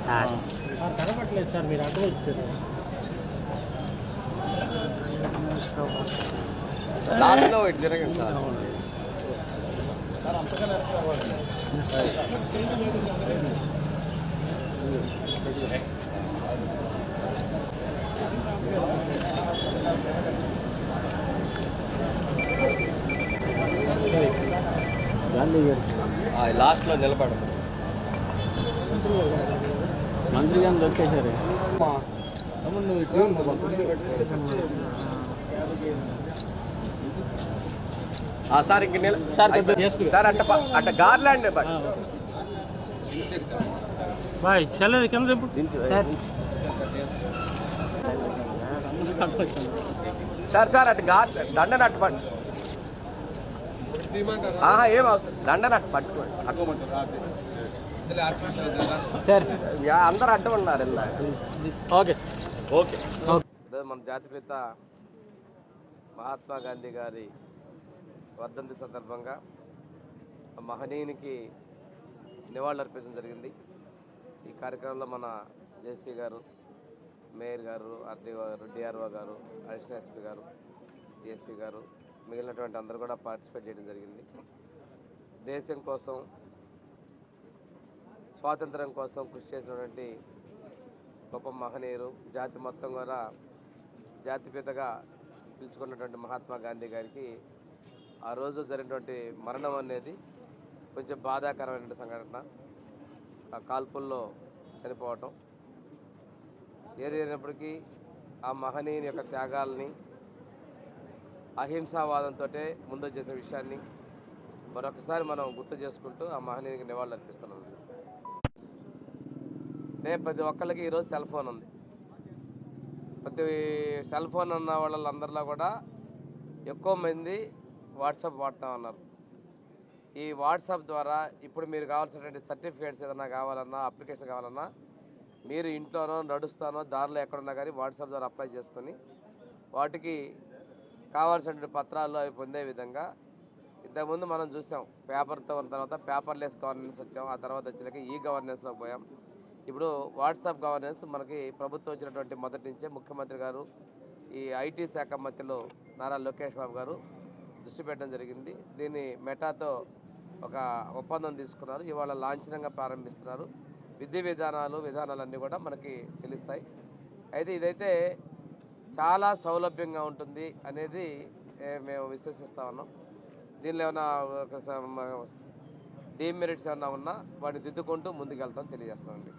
Sir కనపట్లేదు sir, మీరు అడ్డు వచ్చారు. లాస్ట్లో ఇటు తిరగండి సార్. లాస్ట్లో నిలబడు. మంత్రి గారిని దొరికేశారు. సార్ ఇంక సార్ అట్ట గార్లాండ్ బాయ్ చల్లదు కింద సార్ సార్ అటు దండన అట్టు పట్టు. ఏం అవసరం, దండన అట్టు పట్టుకోండి సార్. అందరూ అడ్డం ఉన్నారు. Okay okay. మన జాతిపిత మహాత్మా గాంధీ గారి వర్ధంతి సందర్భంగా మహనీయునికి నివాళులర్పించడం జరిగింది. ఈ కార్యక్రమంలో మన జేసీ గారు, మేయర్ గారు, ఆర్డీఓ గారు, డిఆర్ఓ గారు, అడిషనల్ ఎస్పీ గారు, డిఎస్పీ గారు, మిగిలినటువంటి అందరూ కూడా పార్టిసిపేట్ చేయడం జరిగింది. దేశం కోసం, స్వాతంత్రం కోసం కృషి చేసినటువంటి గొప్ప మహనీయులు, జాతి మొత్తం కూడా జాతిపితగా పిలుచుకున్నటువంటి మహాత్మా గాంధీ గారికి ఆ రోజు జరిగినటువంటి మరణం అనేది కొంచెం బాధాకరమైన సంఘటన. ఆ కాల్పుల్లో చనిపోవటం ఏది అయినప్పటికీ ఆ మహనీయుని యొక్క త్యాగాల్ని, అహింసావాదంతో ముందు చేసిన విషయాన్ని మరొకసారి మనం గుర్తు చేసుకుంటూ ఆ మహనీయునికి నివాళులు అర్పిస్తున్నాం. ప్రతి ఒక్కళ్ళకి ఈరోజు సెల్ ఫోన్ ఉంది. ప్రతి సెల్ ఫోన్ ఉన్న వాళ్ళందరిలో కూడా ఎక్కువ మంది వాట్సాప్ వాడుతూ ఉన్నారు. ఈ వాట్సాప్ ద్వారా ఇప్పుడు మీరు కావాల్సినటువంటి సర్టిఫికేట్స్ ఏదైనా కావాలన్నా, అప్లికేషన్ కావాలన్నా మీరు ఇంట్లోనో నడుస్తానో దారిలో ఎక్కడున్నా కానీ వాట్సాప్ ద్వారా అప్లై చేసుకొని వాటికి కావాల్సినటువంటి పత్రాలు అవి పొందే విధంగా ఇంతకుముందు మనం చూసాం. పేపర్తో ఉన్న తర్వాత పేపర్లెస్ గవర్నెన్స్ వచ్చాం. ఆ తర్వాత వచ్చేసరికి ఈ గవర్నెన్స్లోకి పోయాం. ఇప్పుడు వాట్సాప్ గవర్నెన్స్ మనకి ప్రభుత్వం వచ్చినటువంటి మొదటి నుంచే ముఖ్యమంత్రి గారు, ఈ ఐటీ శాఖ మంత్రులు నారా లోకేష్ బాబు గారు దృష్టి పెట్టడం జరిగింది. దీన్ని మెటాతో ఒక ఒప్పందం తీసుకున్నారు. ఇవాళ లాంఛనంగా ప్రారంభిస్తున్నారు. విధానాలన్నీ కూడా మనకి తెలుస్తాయి. అయితే ఇదైతే చాలా సౌలభ్యంగా ఉంటుంది అనేది మేము విశ్వసిస్తూ ఉన్నాం. దీనిలో ఏమైనా డీమెరిట్స్ ఏమైనా ఉన్నా వాటిని దిద్దుకుంటూ ముందుకెళ్తామని తెలియజేస్తామండి.